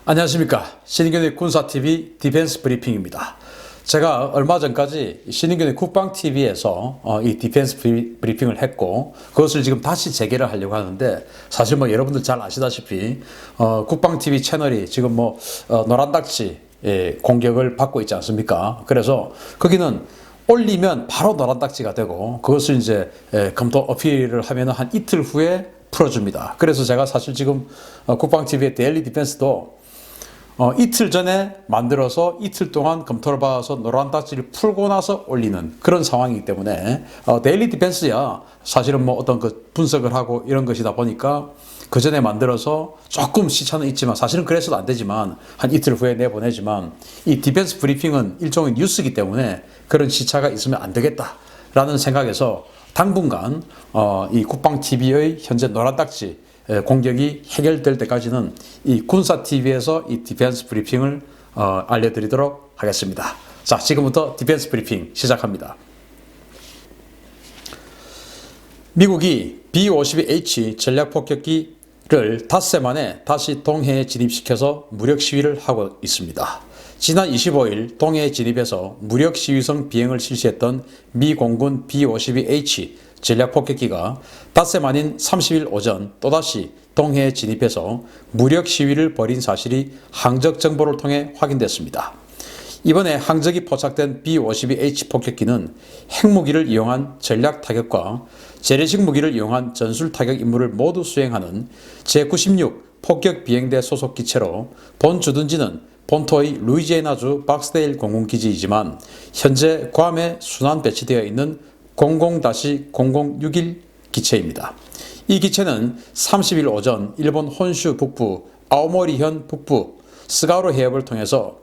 안녕하십니까. 신인균의 군사TV 디펜스 브리핑입니다. 제가 얼마 전까지 신인균의 국방TV에서 이 디펜스 브리핑을 했고, 그것을 지금 다시 재개를 하려고 하는데, 사실 뭐 여러분들 잘 아시다시피 국방TV 채널이 지금 노란딱지 공격을 받고 있지 않습니까? 그래서 거기는 올리면 바로 노란딱지가 되고, 그것을 이제 검토 어필을 하면 한 이틀 후에 풀어줍니다. 그래서 제가 사실 지금 국방TV의 데일리 디펜스도 이틀 전에 만들어서 이틀 동안 검토를 받아서 노란 딱지를 풀고 나서 올리는 그런 상황이기 때문에 데일리 디펜스야 사실은 어떤 그 분석을 하고 이런 것이다 보니까 그 전에 만들어서 조금 시차는 있지만, 사실은 그래서도 안 되지만 한 이틀 후에 내보내지만, 이 디펜스 브리핑은 일종의 뉴스이기 때문에 그런 시차가 있으면 안 되겠다라는 생각에서 당분간 이 국방TV의 현재 노란 딱지 공격이 해결될 때까지는 이 군사TV에서 이 디펜스 브리핑을 알려드리도록 하겠습니다. 자, 지금부터 디펜스 브리핑 시작합니다. 미국이 B-52H 전략폭격기를 닷새 만에 다시 동해에 진입시켜서 무력 시위를 하고 있습니다. 지난 25일 동해에 진입해서 무력 시위성 비행을 실시했던 미 공군 B-52H 전략폭격기가 닷새 만인 30일 오전 또다시 동해에 진입해서 무력 시위를 벌인 사실이 항적 정보를 통해 확인됐습니다. 이번에 항적이 포착된 B-52H 폭격기는 핵무기를 이용한 전략 타격과 재래식 무기를 이용한 전술 타격 임무를 모두 수행하는 제96 폭격 비행대 소속 기체로 본 주둔지는 본토의 루이지애나주 박스데일 공군기지이지만 현재 괌에 순환 배치되어 있는 00-0061 기체입니다. 이 기체는 30일 오전 일본 혼슈 북부 아오모리현 북부 스가루 해협을 통해서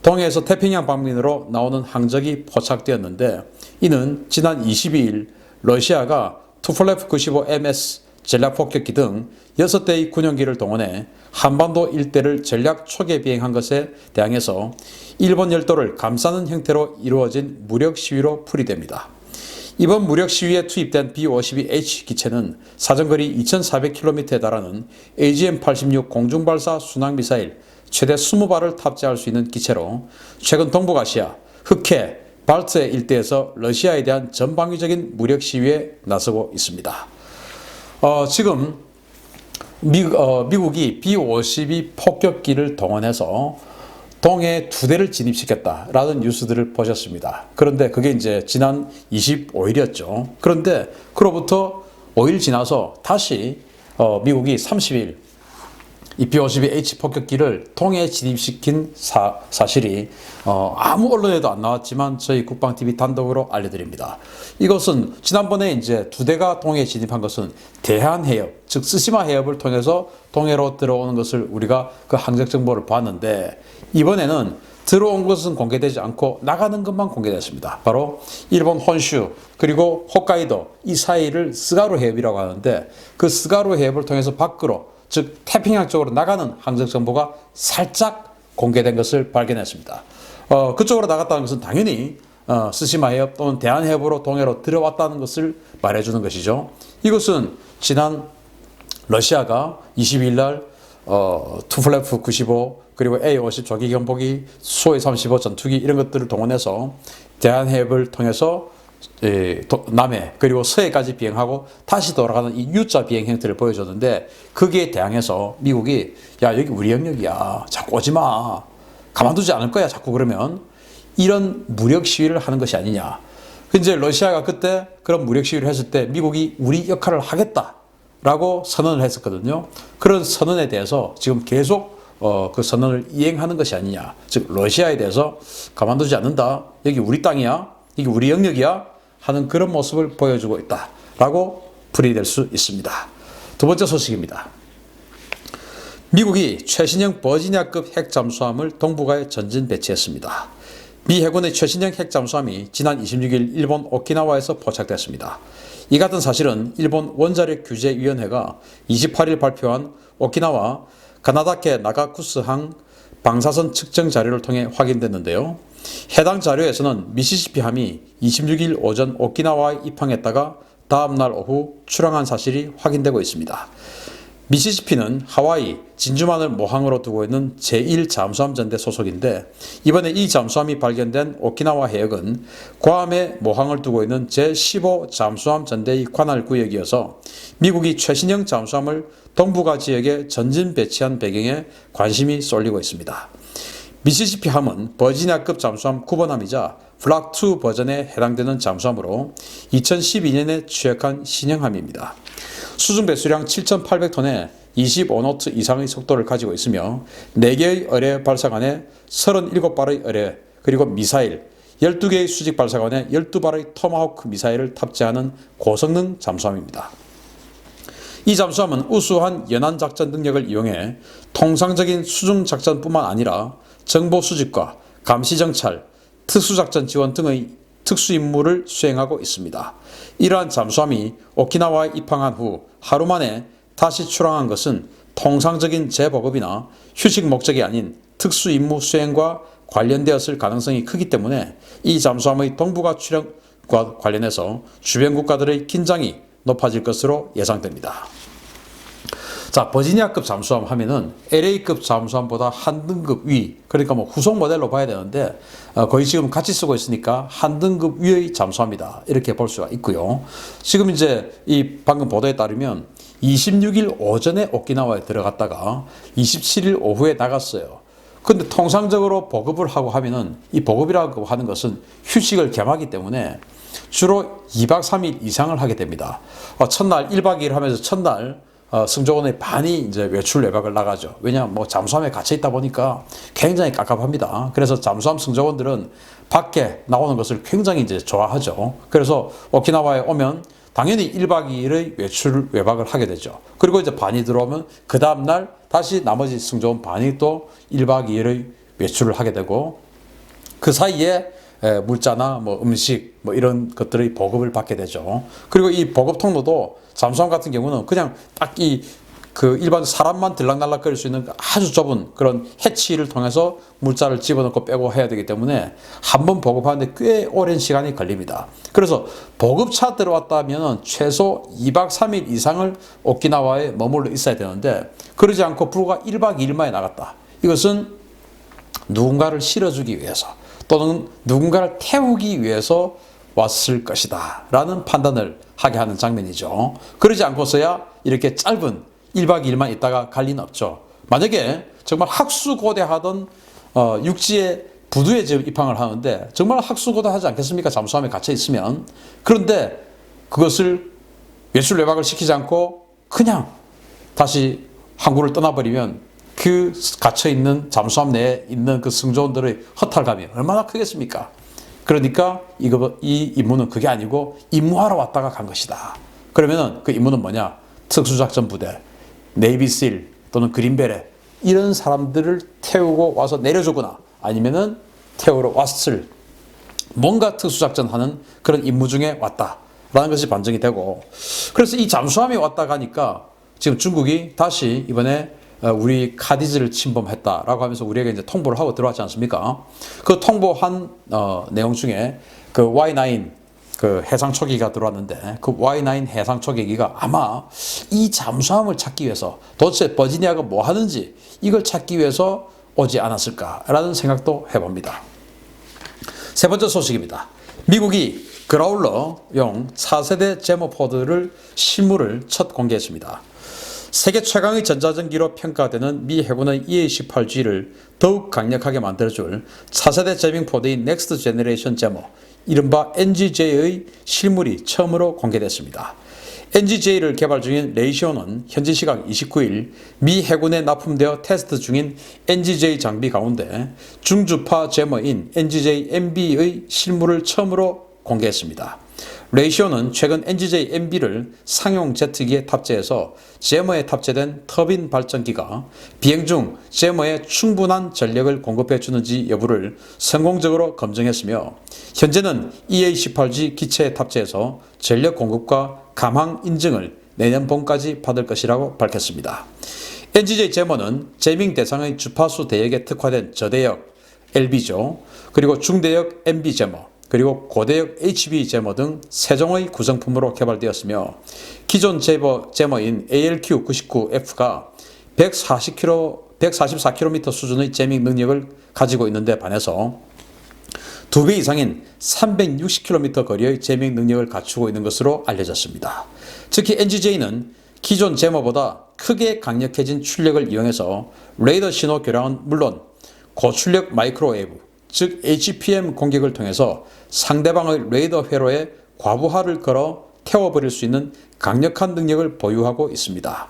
동해에서 태평양 방면으로 나오는 항적이 포착되었는데, 이는 지난 22일 러시아가 투폴레프 95MS 전략폭격기 등 6대의 군용기를 동원해 한반도 일대를 전략 초계 비행한 것에 대항해서 일본 열도를 감싸는 형태로 이루어진 무력 시위로 풀이됩니다. 이번 무력 시위에 투입된 B-52H 기체는 사정거리 2,400km에 달하는 AGM-86 공중발사 순항미사일 최대 20발을 탑재할 수 있는 기체로 최근 동북아시아, 흑해, 발트 일대에서 러시아에 대한 전방위적인 무력 시위에 나서고 있습니다. 지금 미국이 B-52 폭격기를 동원해서 동해에 2대를 진입시켰다라는 뉴스들을 보셨습니다. 그런데 그게 이제 지난 25일이었죠. 그런데 그로부터 5일 지나서 다시 미국이 30일 이 B-52H 폭격기를 동해에 진입시킨 사실이 아무 언론에도 안 나왔지만 저희 국방TV 단독으로 알려드립니다. 이것은 지난번에 이제 2대가 동해에 진입한 것은 대한해협, 즉 스시마 해협을 통해서 동해로 들어오는 것을 우리가 그 항적 정보를 봤는데, 이번에는 들어온 것은 공개되지 않고 나가는 것만 공개됐습니다. 바로 일본 혼슈 그리고 홋카이도 이 사이를 스가루 해협이라고 하는데, 그 스가루 해협을 통해서 밖으로, 즉 태평양 쪽으로 나가는 항적 정보가 살짝 공개된 것을 발견했습니다. 그쪽으로 나갔다는 것은 당연히 스시마 해협 또는 대한해협으로 동해로 들어왔다는 것을 말해주는 것이죠. 이것은 지난 러시아가 22일 날 투플레프 95 그리고 A-50 조기 경보기, 수호이 35 전투기 이런 것들을 동원해서 대한해협을 통해서 남해 그리고 서해까지 비행하고 다시 돌아가는 이 U자 비행 형태를 보여줬는데, 거기에 대항해서 미국이 야, 여기 우리 영역이야, 자꾸 오지마, 가만두지 않을 거야, 자꾸 그러면, 이런 무력 시위를 하는 것이 아니냐. 이제 러시아가 그때 그런 무력 시위를 했을 때 미국이 우리 역할을 하겠다라고 선언을 했었거든요. 그런 선언에 대해서 지금 계속 그 선언을 이행하는 것이 아니냐. 즉 러시아에 대해서 가만두지 않는다, 여기 우리 땅이야, 이게 우리 영역이야 하는 그런 모습을 보여주고 있다라고 풀이될 수 있습니다. 두 번째 소식입니다. 미국이 최신형 버지니아급 핵잠수함을 동북아에 전진 배치했습니다. 미 해군의 최신형 핵잠수함이 지난 26일 일본 오키나와에서 포착됐습니다. 이 같은 사실은 일본 원자력 규제위원회가 28일 발표한 오키나와 가나다케 나가쿠스항 방사선 측정 자료를 통해 확인됐는데요. 해당 자료에서는 미시시피함이 26일 오전 오키나와에 입항했다가 다음날 오후 출항한 사실이 확인되고 있습니다. 미시시피는 하와이, 진주만을 모항으로 두고 있는 제1잠수함 전대 소속인데 이번에 이 잠수함이 발견된 오키나와 해역은 괌에 모항을 두고 있는 제15잠수함 전대의 관할 구역이어서 미국이 최신형 잠수함을 동북아 지역에 전진 배치한 배경에 관심이 쏠리고 있습니다. 미시시피함은 버지니아급 잠수함 9번함이자 블락 2 버전에 해당되는 잠수함으로 2012년에 취역한 신형함입니다. 수중 배수량 7,800톤에 25노트 이상의 속도를 가지고 있으며 4개의 어뢰 발사관에 37발의 어뢰 그리고 미사일 12개의 수직 발사관에 12발의 토마호크 미사일을 탑재하는 고성능 잠수함입니다. 이 잠수함은 우수한 연안 작전 능력을 이용해 통상적인 수중 작전뿐만 아니라 정보 수집과 감시 정찰, 특수작전 지원 등의 특수 임무를 수행하고 있습니다. 이러한 잠수함이 오키나와에 입항한 후 하루 만에 다시 출항한 것은 통상적인 재보급이나 휴식 목적이 아닌 특수 임무 수행과 관련되었을 가능성이 크기 때문에 이 잠수함의 동북아 출항과 관련해서 주변 국가들의 긴장이 높아질 것으로 예상됩니다. 자, 버지니아급 잠수함 하면은 LA급 잠수함보다 한 등급 위, 그러니까 뭐 후속 모델로 봐야 되는데 거의 지금 같이 쓰고 있으니까 한 등급 위의 잠수함이다 이렇게 볼 수가 있고요. 지금 이제 이 방금 보도에 따르면 26일 오전에 오키나와에 들어갔다가 27일 오후에 나갔어요. 근데 통상적으로 보급을 하고 하면은 이 보급이라고 하는 것은 휴식을 겸하기 때문에 주로 2박 3일 이상을 하게 됩니다. 첫날 1박 2일 하면서 첫날 승조원의 반이 이제 외출 외박을 나가죠. 왜냐하면 뭐 잠수함에 갇혀 있다 보니까 굉장히 깝깝합니다. 그래서 잠수함 승조원들은 밖에 나오는 것을 굉장히 이제 좋아하죠. 그래서 오키나와에 오면 당연히 1박 2일의 외출 외박을 하게 되죠. 그리고 이제 반이 들어오면 그 다음날 다시 나머지 승조원 반이 또 1박 2일의 외출을 하게 되고 그 사이에 물자나 뭐 음식 뭐 이런 것들의 보급을 받게 되죠. 그리고 이 보급 통로도 잠수함 같은 경우는 그냥 딱 그 일반 사람만 들락날락거릴 수 있는 아주 좁은 그런 해치를 통해서 물자를 집어넣고 빼고 해야 되기 때문에 한 번 보급하는데 꽤 오랜 시간이 걸립니다. 그래서 보급차 들어왔다면 최소 2박 3일 이상을 오키나와에 머물러 있어야 되는데 그러지 않고 불과 1박 2일 만에 나갔다. 이것은 누군가를 실어주기 위해서 또는 누군가를 태우기 위해서 왔을 것이다 라는 판단을 하게 하는 장면이죠. 그러지 않고서야 이렇게 짧은 1박 2일만 있다가 갈 리는 없죠. 만약에 정말 학수고대하던 육지에 부두에 지금 입항을 하는데 정말 학수고대하지 않겠습니까? 잠수함에 갇혀 있으면. 그런데 그것을 외출 외박을 시키지 않고 그냥 다시 항구를 떠나버리면 그 갇혀있는 잠수함 내에 있는 그 승조원들의 허탈감이 얼마나 크겠습니까? 그러니까 이 임무는 그게 아니고 임무하러 왔다가 간 것이다. 그러면은 그 임무는 뭐냐? 특수작전 부대, 네이비실 또는 그린베레 이런 사람들을 태우고 와서 내려주거나 아니면은 태우러 왔을 뭔가 특수작전하는 그런 임무 중에 왔다라는 것이 반증이 되고 그래서 이 잠수함이 왔다 가니까 지금 중국이 다시 이번에 우리 카디즈를 침범했다라고 하면서 우리에게 이제 통보를 하고 들어왔지 않습니까? 그 통보한 내용 중에 그 Y9 그 해상 초계기가 들어왔는데 그 Y9 해상 초계기가 아마 이 잠수함을 찾기 위해서 도대체 버지니아가 뭐 하는지 이걸 찾기 위해서 오지 않았을까라는 생각도 해봅니다. 세 번째 소식입니다. 미국이 그라울러용 4세대 제모포드를 실물을 첫 공개했습니다. 세계 최강의 전자전기로 평가되는 미 해군의 EA-18G를 더욱 강력하게 만들어줄 4세대 제밍포드인 넥스트 제너레이션 제모, 이른바 NGJ의 실물이 처음으로 공개됐습니다. NGJ를 개발 중인 레이시오는 현지 시각 29일 미 해군에 납품되어 테스트 중인 NGJ 장비 가운데 중주파 제머인 NGJ-MB의 실물을 처음으로 공개했습니다. 레이시오는 최근 NGJ-MB를 상용 제트기에 탑재해서 제머에 탑재된 터빈 발전기가 비행 중 제머에 충분한 전력을 공급해 주는지 여부를 성공적으로 검증했으며 현재는 EA-18G 기체에 탑재해서 전력 공급과 감항 인증을 내년 봄까지 받을 것이라고 밝혔습니다. NGJ 제머는 제밍 대상의 주파수 대역에 특화된 저대역 LB죠. 그리고 중대역 MB 제머, 그리고 고대역 HB 제모 등 세 종의 구성품으로 개발되었으며 기존 제모인 ALQ99F가 144km 수준의 제밍 능력을 가지고 있는데 반해서 2배 이상인 360km 거리의 제밍 능력을 갖추고 있는 것으로 알려졌습니다. 특히 NGJ는 기존 제모보다 크게 강력해진 출력을 이용해서 레이더 신호 교량은 물론 고출력 마이크로웨이브, 즉 HPM 공격을 통해서 상대방의 레이더 회로에 과부하를 걸어 태워버릴 수 있는 강력한 능력을 보유하고 있습니다.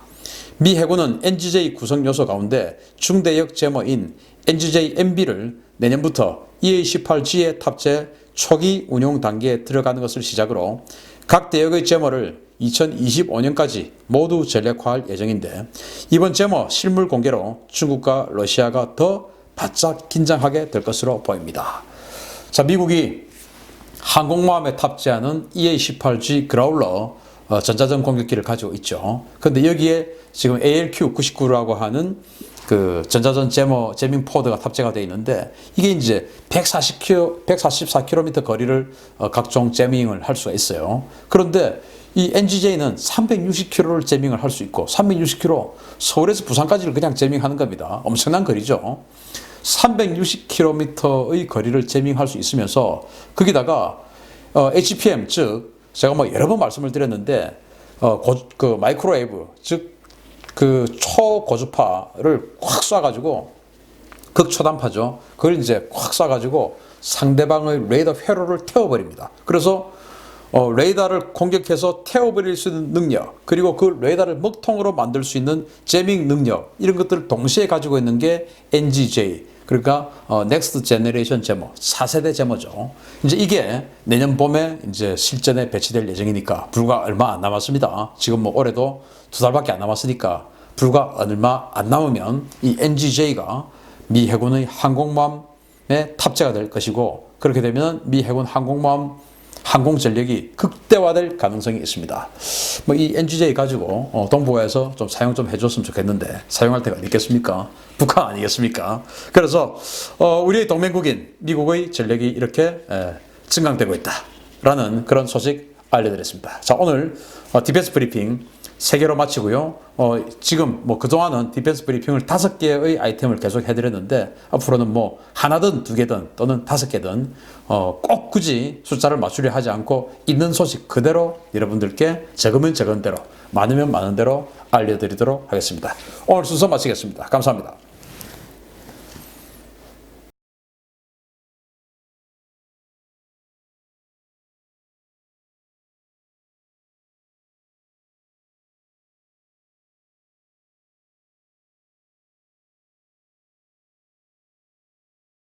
미 해군은 NGJ 구성 요소 가운데 중대역 제모인 NGJ-MB를 내년부터 EA-18G에 탑재 초기 운용 단계에 들어가는 것을 시작으로 각 대역의 제모를 2025년까지 모두 전략화할 예정인데 이번 제모 실물 공개로 중국과 러시아가 더 바짝 긴장하게 될 것으로 보입니다. 자, 미국이 항공모함에 탑재하는 EA-18G 그라울러 전자전 공격기를 가지고 있죠. 그런데 여기에 지금 ALQ99라고 하는 그 전자전 제밍 포드가 탑재가 되어 있는데 이게 이제 144km 거리를 각종 제밍을 할 수가 있어요. 그런데 이 NGJ는 360km를 제밍을 할 수 있고 360km 서울에서 부산까지를 그냥 제밍하는 겁니다. 엄청난 거리죠. 360km의 거리를 제밍할 수 있으면서 거기다가 HPM 즉 제가 뭐 여러 번 말씀을 드렸는데 그 마이크로웨이브 즉 그 초고주파를 확 쏴가지고 극초단파죠. 그걸 이제 확 쏴가지고 상대방의 레이더 회로를 태워버립니다. 그래서 레이더를 공격해서 태워버릴 수 있는 능력 그리고 그 레이더를 먹통으로 만들 수 있는 제밍 능력 이런 것들을 동시에 가지고 있는 게 NGJ 그러니까 넥스트 제너레이션 제모 4세대 제모죠. 이제 이게 내년 봄에 이제 실전에 배치될 예정이니까 불과 얼마 안 남았습니다. 지금 뭐 올해도 2달밖에 안 남았으니까 불과 얼마 안 남으면 이 NGJ가 미 해군의 항공모함에 탑재가 될 것이고 그렇게 되면 미 해군 항공모함 항공 전력이 극대화될 가능성이 있습니다. 뭐 이 NGJ 가지고 동부에서 좀 사용 좀 해줬으면 좋겠는데 사용할 때가 어디 있겠습니까? 북한 아니겠습니까? 그래서 우리의 동맹국인 미국의 전력이 이렇게 증강되고 있다라는 그런 소식 알려드렸습니다. 자, 오늘 디펜스 브리핑 3개로 마치고요. 지금 뭐 그동안은 디펜스 브리핑을 5개의 아이템을 계속 해드렸는데 앞으로는 뭐 하나든 2개든 또는 5개든 꼭 굳이 숫자를 맞추려 하지 않고 있는 소식 그대로 여러분들께 적으면 적은 대로 많으면 많은 대로 알려드리도록 하겠습니다. 오늘 순서 마치겠습니다. 감사합니다.